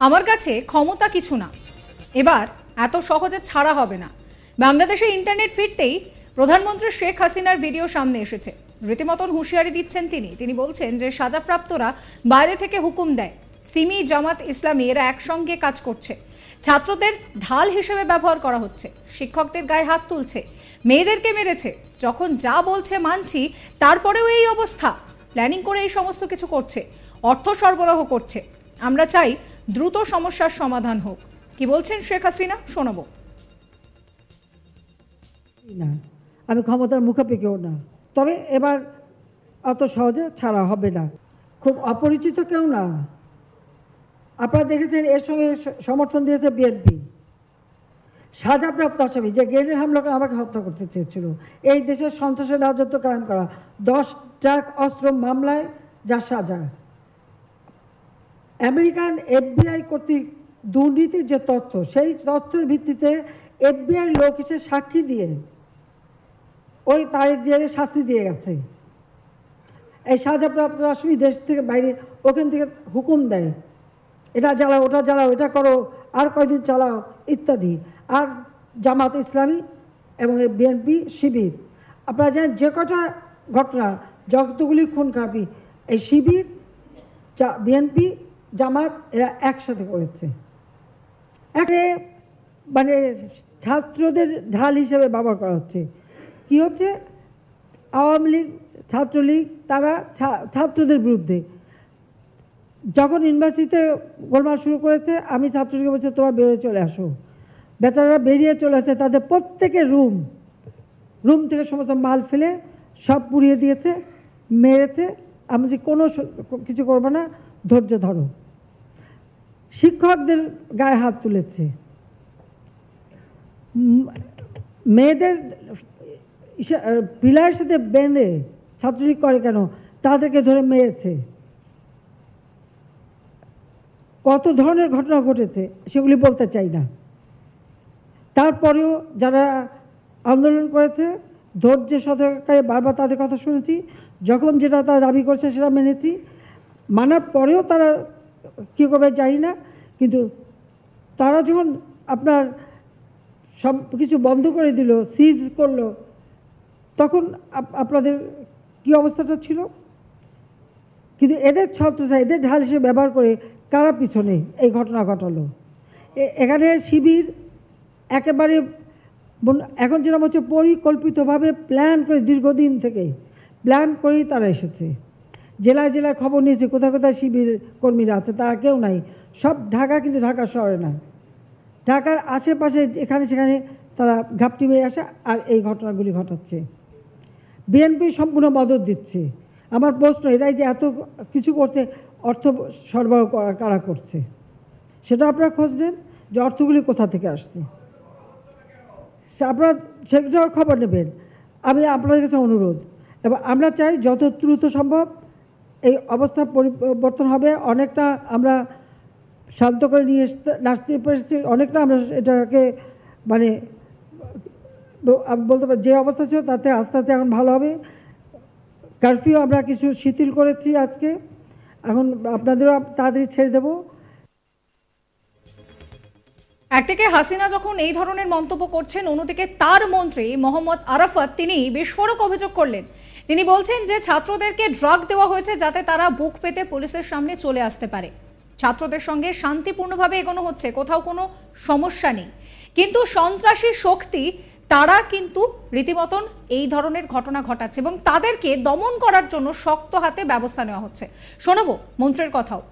আমার কাছে ক্ষমতা কিছু না, এবার এত সহজে ছাড়া হবে না। বাংলাদেশে ইন্টারনেট ফিরতেই প্রধানমন্ত্রী শেখ হাসিনার ভিডিও সামনে এসেছে। রীতিমতন হুঁশিয়ারি দিচ্ছেন তিনি বলছেন যে সাজাপ্রাপ্তরা বাইরে থেকে হুকুম দেয়, সিমি, জামাত ইসলামী এরা একসঙ্গে কাজ করছে, ছাত্রদের ঢাল হিসেবে ব্যবহার করা হচ্ছে, শিক্ষকদের গায়ে হাত তুলছে, মেয়েদেরকে মেরেছে। যখন যা বলছে মানছি, তারপরেও এই অবস্থা। প্ল্যানিং করে এই সমস্ত কিছু করছে, অর্থ সরবরাহ করছে। আমরা চাই দ্রুত সমস্যার সমাধান হোক। কি বলছেন শেখ হাসিনা, শোনাবো। না, আমি ক্ষমতার মুখাপেক্ষিও না, তবে এবার অত সহজে ছাড়া হবে না। খুব অপরিচিত কেউ না। আপনারা দেখেছেন এর সঙ্গে সমর্থন দিয়েছে বিএনপি। সাজাপ্রাপ্ত আসামি যে গ্রেনেড হামলা করে আমাকে হত্যা করতে চেয়েছিল, এই দেশের সন্ত্রাসের রাজত্ব কায়েম করা, 10 ট্রাক অস্ত্র মামলায় যা সাজা, আমেরিকান FBI কর্তৃক দুর্নীতির যে তথ্য, সেই তথ্যের ভিত্তিতে FBI লোক হিসেবে সাক্ষী দিয়ে ওই তারিখ জেলে শাস্তি দিয়ে গেছে। এই সাজাপ্রাপ্ত আসামি দেশ থেকে বাইরে, ওখান থেকে হুকুম দেয়, এটা জ্বালাও, ওটা জ্বালাও, এটা করো, আর কয়দিন চালাও ইত্যাদি। আর জামাত ইসলামী এবং বিএনপি শিবির, আপনারা জানেন যে কটা ঘটনা, যতগুলি খুন খারাপি, এই শিবির, বিএনপি, জামাত এরা একসাথে করেছে। একে মানে ছাত্রদের ঢাল হিসেবে ব্যবহার করা হচ্ছে। কি হচ্ছে, আওয়ামী লীগ, ছাত্রলীগ, তারা ছাত্রদের বিরুদ্ধে যখন ইউনিভার্সিটিতে গোলমাল শুরু করেছে, আমি ছাত্রলীগকে বলছি তোমরা বেরিয়ে চলে আসো। বেচারারা বেরিয়ে চলে আসে, তাদের প্রত্যেকের রুম থেকে সমস্ত মাল ফেলে সব পুড়িয়ে দিয়েছে, মেরেছে। আমি যে কোনো কিছু করবো না, ধৈর্য ধরো। শিক্ষকদের গায়ে হাত তুলেছে, মেয়েদের পিলারের সাথে বেঁধে ছাত্রলীগ করে কেন, তাদেরকে ধরে মেরেছে। কত ধরনের ঘটনা ঘটেছে সেগুলি বলতে চাই না। তারপরেও যারা আন্দোলন করেছে ধৈর্যের সহকারে বারবার তাদের কথা শুনেছি, যখন যেটা তারা দাবি করছে সেটা মেনেছি। মানার পরেও তারা কী করবে জানি না, কিন্তু তারা যখন আপনার সব কিছু বন্ধ করে দিল, সিজ করলো, তখন আপনাদের কী অবস্থাটা ছিল। কিন্তু এদের ছত্রছায়া, এদের ঢাল হিসেবে ব্যবহার করে কারা পিছনে এই ঘটনা ঘটালো। এখানে শিবির একেবারে এখন যেরকম হচ্ছে পরিকল্পিতভাবে প্ল্যান করে, দীর্ঘদিন থেকে প্ল্যান করেই তারা এসেছে। জেলায় জেলায় খবর নিয়েছে কোথায় কোথায় শিবির কর্মীরা আছে, তারা কেউ নাই, সব ঢাকা, কিন্তু ঢাকা শহরে না, ঢাকার আশেপাশে এখানে সেখানে তারা ঘাপটি মেয়ে আসে আর এই ঘটনাগুলি ঘটাচ্ছে। বিএনপি সম্পূর্ণ মদত দিচ্ছে। আমার প্রশ্ন, এরাই যে এত কিছু করছে, অর্থ সরবরাহ কারা করছে সেটা আপনারা খোঁজ নেন, যে অর্থগুলি কোথা থেকে আসছে, আপনারা সেটা খবর নেবেন। আমি আপনাদের কাছে অনুরোধ, এবং আমরা চাই যত দ্রুত সম্ভব এই অবস্থা পরিবর্তন হবে। অনেকটা আমরা শান্ত করে নিয়ে আসতে পেরেছি, অনেকটা আমরা এটাকে মানে বলতে পারি যে অবস্থা ছিল তাতে আস্তে আস্তে এখন ভালো হবে। কারফিউ আমরা কিছু শিথিল করেছি আজকে, এখন আপনাদেরও তাড়াতাড়ি ছেড়ে দেবো। একদিকে হাসিনা যখন এই ধরনের মন্তব্য করছেন, অন্যদিকে তার মন্ত্রী মোহাম্মদ আরাফাত তিনি বিস্ফোরক অভিযোগ করলেন। তিনি বলছেন যে ছাত্রদেরকে ড্রাগ দেওয়া হয়েছে যাতে তারা বুক পেতে পুলিশের সামনে চলে আসতে পারে। ছাত্রদের সঙ্গে শান্তিপূর্ণভাবে এগোনো হচ্ছে, কোথাও কোনো সমস্যা নেই, কিন্তু সন্ত্রাসী শক্তি তারা কিন্তু রীতিমতন এই ধরনের ঘটনা ঘটাচ্ছে এবং তাদেরকে দমন করার জন্য শক্ত হাতে ব্যবস্থা নেওয়া হচ্ছে। শোনাবো মন্ত্রীর কথাও।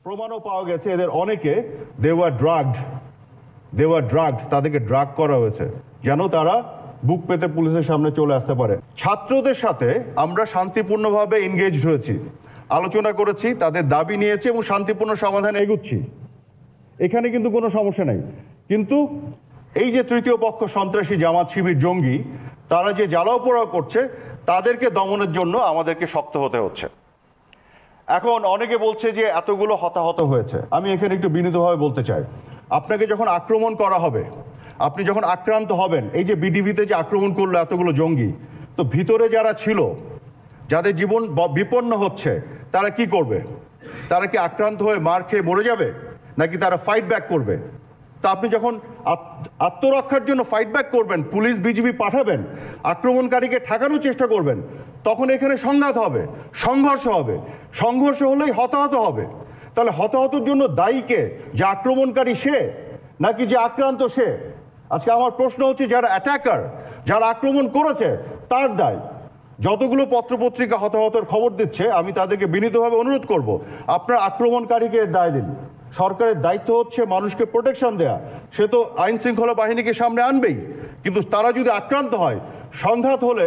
প্রমাণও পাওয়া গেছে এদের অনেকে দে ওয়ার ড্রাগড, তাদেরকে ড্রাগ করা হয়েছে যেন তারা বুক পেতে পুলিশের সামনে চলে আসতে পারে। ছাত্রদের সাথে আমরা শান্তিপূর্ণভাবে এনগেজড হয়েছি, আলোচনা করেছি, তাদের দাবি নিয়েছি এবং শান্তিপূর্ণ সমাধানে এগুচ্ছি। এখানে কিন্তু কোনো সমস্যা নাই। কিন্তু এই যে তৃতীয় পক্ষ সন্ত্রাসী, জামাত, শিবির, জঙ্গি, তারা যে জ্বালাও পোড়াও করছে, তাদেরকে দমনের জন্য আমাদেরকে শক্ত হতে হচ্ছে। এখন অনেকে বলছে যে এতগুলো হতাহত হয়েছে। আমি এখানে একটু বিনীতভাবে বলতে চাই, আপনাকে যখন আক্রমণ করা হবে, আপনি যখন আক্রান্ত হবেন, এই যে বিডিভিতে যে আক্রমণ করলো এতগুলো জঙ্গি, তো ভিতরে যারা ছিল, যাদের জীবন বিপন্ন হচ্ছে, তারা কি করবে? তারা কি আক্রান্ত হয়ে মার খেয়ে মরে যাবে, নাকি তারা ফাইট ব্যাক করবে? তা আপনি যখন আত্মরক্ষার জন্য ফাইট ব্যাক করবেন, পুলিশ বিজিবি পাঠাবেন, আক্রমণকারীকে ঠেকানোর চেষ্টা করবেন, তখন এখানে সংঘাত হবে, সংঘর্ষ হবে। সংঘর্ষ হলেই হতাহত হবে। তাহলে হতাহতের জন্য দায়ী কে? যে আক্রমণকারী সে, নাকি যে আক্রান্ত সে? আজকে আমার প্রশ্ন হচ্ছে, যারা অ্যাটাকার, যারা আক্রমণ করেছে, তার দায়। যতগুলো পত্রপত্রিকা হতাহতের খবর দিচ্ছে, আমি তাদেরকে বিনীতভাবে অনুরোধ করব, আপনার আক্রমণকারীকে দায় দিন। সরকারের দায়িত্ব হচ্ছে মানুষকে প্রোটেকশন দেয়া, সে তো আইন শৃঙ্খলা বাহিনীকে সামনে আনবেই, কিন্তু তারা যদি আক্রান্ত হয়, সংঘাত হলে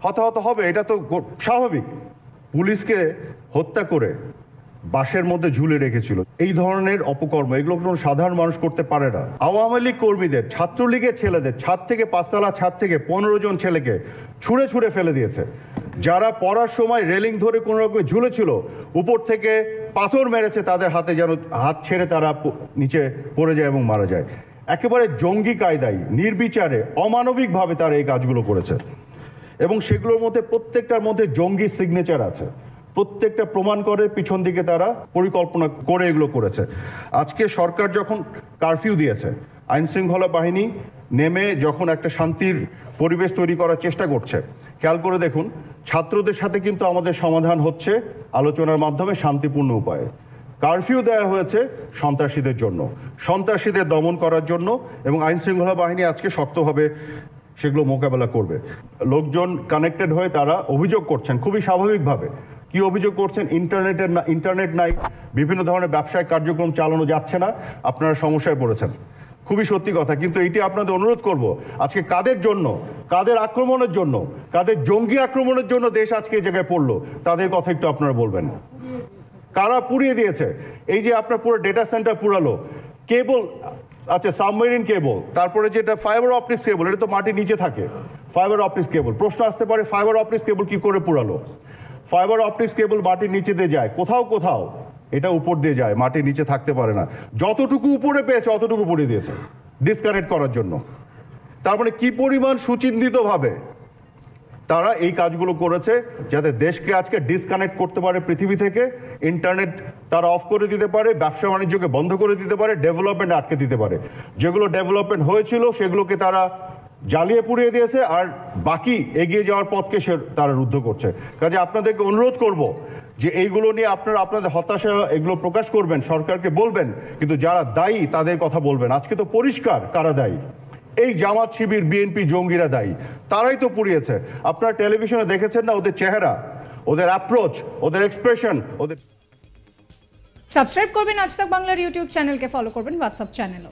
হতাহত হবে, এটা তো স্বাভাবিক। পুলিশকে হত্যা করে বাসের মধ্যে ঝুলে রেখেছিল, এই ধরনের অপকর্ম এগুলো কোনো সাধারণ মানুষ করতে পারে না। আওয়ামী লীগ কর্মীদের, ছাত্রলীগের ছেলেদের ছাদ থেকে, 5তলা ছাদ থেকে 15 জন ছেলেকে ছুঁড়ে ছুঁড়ে ফেলে দিয়েছে। যারা পড়ার সময় রেলিং ধরে কোনো রকমে ঝুলেছিল, উপর থেকে পাথর মেরেছে তাদের হাতে, যেন হাত ছেড়ে তারা নিচে পড়ে যায় এবং মারা যায়। একেবারে জঙ্গি কায়দায়, নির্বিচারে, অমানবিকভাবে তারা এই কাজগুলো করেছে, এবং সেগুলোর মধ্যে প্রত্যেকটার মধ্যে জঙ্গি সিগনেচার আছে। প্রত্যেকটা প্রমাণ করে পিছন দিকে তারা পরিকল্পনা করে এগুলো করেছে। আজকে সরকার যখন কারফিউ দিয়েছে, আইন শৃঙ্খলা বাহিনী নেমে যখন একটা শান্তির পরিবেশ তৈরি করার চেষ্টা করছে, খেয়াল করে দেখুন, ছাত্রদের সাথে কিন্তু আমাদের সমাধান হচ্ছে আলোচনার মাধ্যমে, শান্তিপূর্ণ উপায়ে। কারফিউ দেওয়া হয়েছে সন্ত্রাসীদের জন্য, সন্ত্রাসীদের দমন করার জন্য, এবং আইন শৃঙ্খলা বাহিনী আজকে শক্তভাবে সেগুলো মোকাবেলা করবে। লোকজন কানেক্টেড হয়ে তারা অভিযোগ করছেন খুবই স্বাভাবিকভাবে। কি অভিযোগ করছেন? ইন্টারনেট নাই, বিভিন্ন ধরনের ব্যবসায়িক কার্যক্রম চালানো যাচ্ছে না, আপনারা সমস্যায় পড়েছেন। খুবই সত্যি কথা, কিন্তু এটি আপনাদের অনুরোধ করব, আজকে কাদের জন্য, কাদের আক্রমণের জন্য, কাদের জঙ্গি আক্রমণের জন্য দেশ আজকে এই জায়গায় পড়লো, তাদের কথা একটু আপনারা বলবেন। কারা পুড়িয়ে দিয়েছে? এই যে আপনার পুরো ডেটা সেন্টার পুরালো, কেবল, আচ্ছা সাবমেরিন কেবল, তারপরে যেটা ফাইবার অপটিক্স কেবল, এটা তো মাটির নিচে থাকে, ফাইবার অপটিক্স কেবল। প্রশ্ন আসতে পারে, ফাইবার অপটিক্স কেবল কি করে পুরালো? ফাইবার অপটিক্স কেবল মাটির নিচে দিয়ে যায়, কোথাও কোথাও এটা উপর দিয়ে যায়, মাটির নিচে থাকতে পারে না। যতটুকু উপরে পেয়েছে অতটুকু পুড়িয়ে দিয়েছে ডিসকানেক্ট করার জন্য। তার মানে কি পরিমাণ সুচিন্তিতভাবে তারা এই কাজগুলো করেছে, যাতে দেশকে আজকে ডিসকানেক্ট করতে পারে পৃথিবী থেকে, ইন্টারনেট তারা অফ করে দিতে পারে, ব্যবসা বাণিজ্যকে বন্ধ করে দিতে পারে, ডেভেলপমেন্ট আটকে দিতে পারে। যেগুলো ডেভেলপমেন্ট হয়েছিল সেগুলোকে তারা জ্বালিয়ে পুড়িয়ে দিয়েছে, আর বাকি এগিয়ে যাওয়ার পথকে তারা রুদ্ধ করছে। কাজে আপনাদেরকে অনুরোধ করব যে এইগুলো নিয়ে আপনারা আপনাদের হতাশা এগুলো প্রকাশ করবেন, সরকারকে বলবেন, কিন্তু যারা দায়ী তাদের কথা বলবেন। আজকে তো পরিষ্কার কারা দায়ী, এই জামাত শিবির বিএনপি জঙ্গিরা দায়ী, তারাই তো পুড়িয়েছে। আপনারা টেলিভিশনে দেখেছেন না ওদের চেহারা, ওদের অ্যাপ্রোচ, ওদের এক্সপ্রেশন, ওদের। সাবস্ক্রাইব করবেন আজ তাক বাংলার ইউটিউব চ্যানেলকে, ফলো করবেন হোয়াটসঅ্যাপ চ্যানেলও।